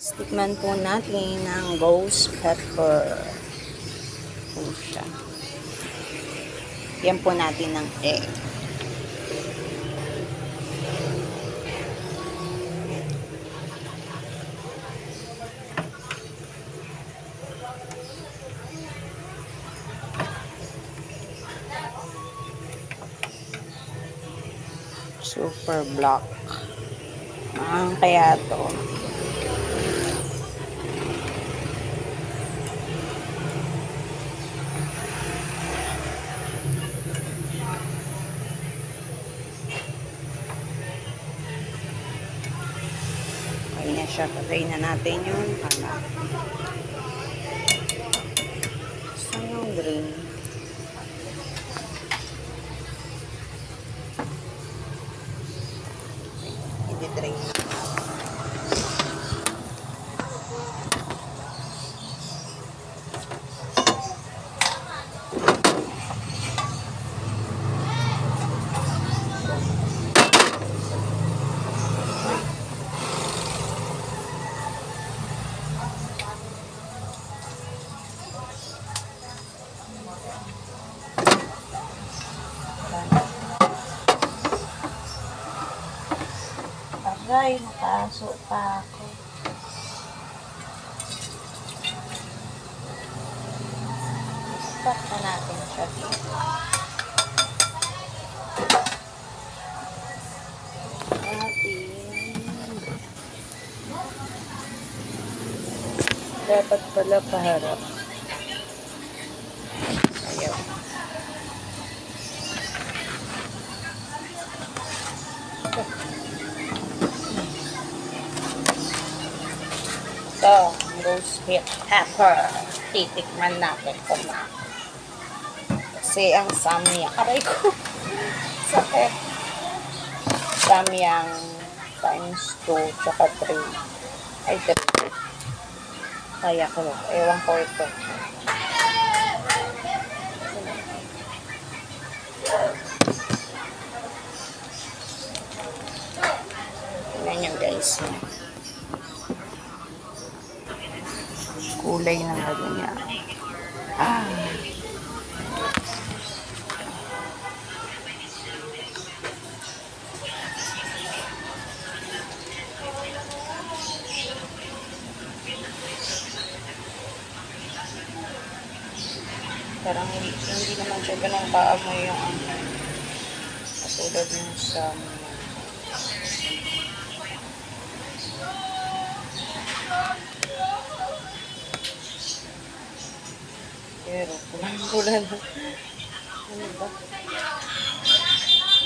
Tikman po natin ang ghost pepper. Po siya. Yan po natin ng egg. Super black. Kaya to. Okay na siya. Patay na natin yung kalat. Saan yung green? I-drain. Aray, nakaso pa ako. Stop na natin siya dito. Dapat pala paharap. Ayaw. Ito, ghost pepper. Titikman natin kung na. Kasi ang samyang, aray ko, sakit. Samyang times 2, tsaka 3. Ay, 3. Kaya ko, ewan ko ito. Tingnan nyo guys. Kulay ng ano niya. Parang hindi naman siya ganun kaamoy yung katulad ng sa pero kulang-kulang. Ano ba?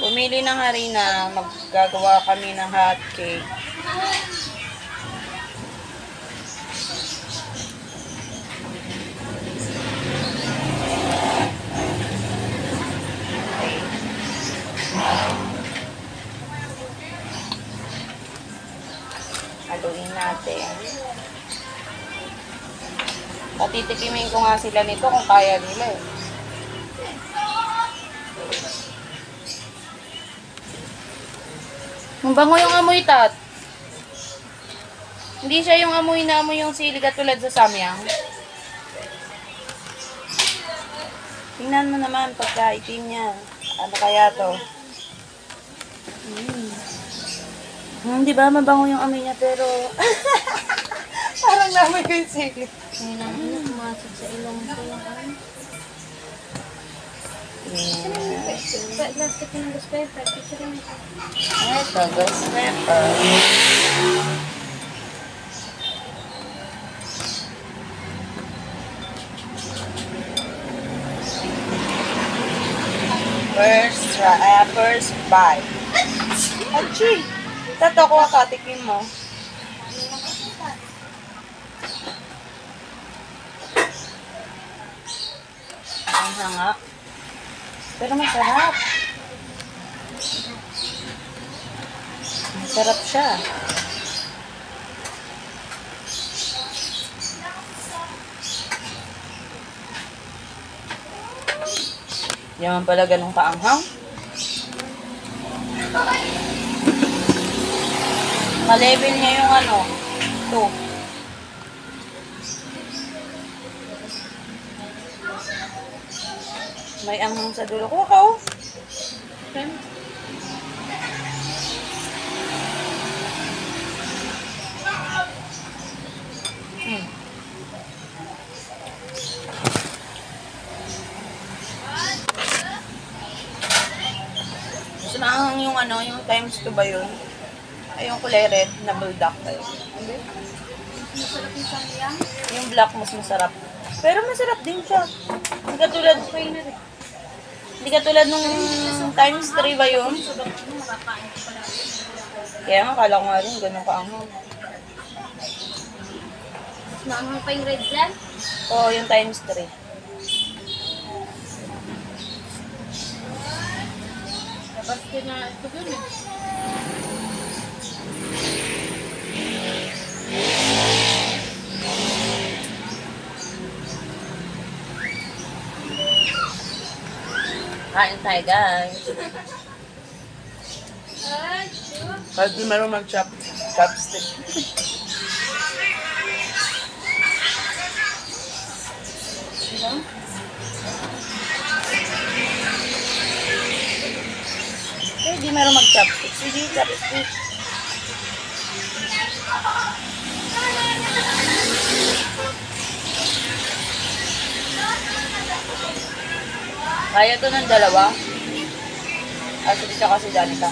Bumili ng harina, maggagawa kami ng hot cake. Haluin natin. Patitikimin ko nga sila nito kung kaya nila eh. Mabango yung amoy, Tat. Hindi siya yung amoy na amoy yung sili katulad sa samyang. Tingnan mo naman pagkaitim niya. Ano kaya to? Di ba mabango yung amoy niya pero parang namoy ko yung sili. Ngayon ang pumasok sa ilong ko yung ano. Plastic ng ghost pepper. Picture mo ito. Ito, ghost pepper. First bite. Achi! Tato ko katikin mo. Ang hanga. Pero masarap. Masarap siya. Hindi naman pala ganun kaanghang. Ka-level niya yung ano, 2. May anghang sa dulo. Kuha ka, oh. Fem. Hmm. Mas maanghang yung ano, yung times 2 ba yun? Ay, yung kulay red na bulldog tayo. Hindi? Masarap yung samyang. Yung black mas masarap. Pero masarap din siya. Hindi katulad, Okay na rin. hindi katulad nung times 3 ba yun? Sobrang ano, makakain ko pala. Kaya nga, kala ko nga rin, ganun kaanghang. Maanghang pa yung red dyan. Oo, yung times 3. Labas ko na ito dun eh. Kain tayo, guys. Ay, Kahit di marunong mag-chopstick. diba? Eh, di marunong mag-chopstick. Sige, chopstick. Kaya to ng dalawa. Kasi dito kasi Danica.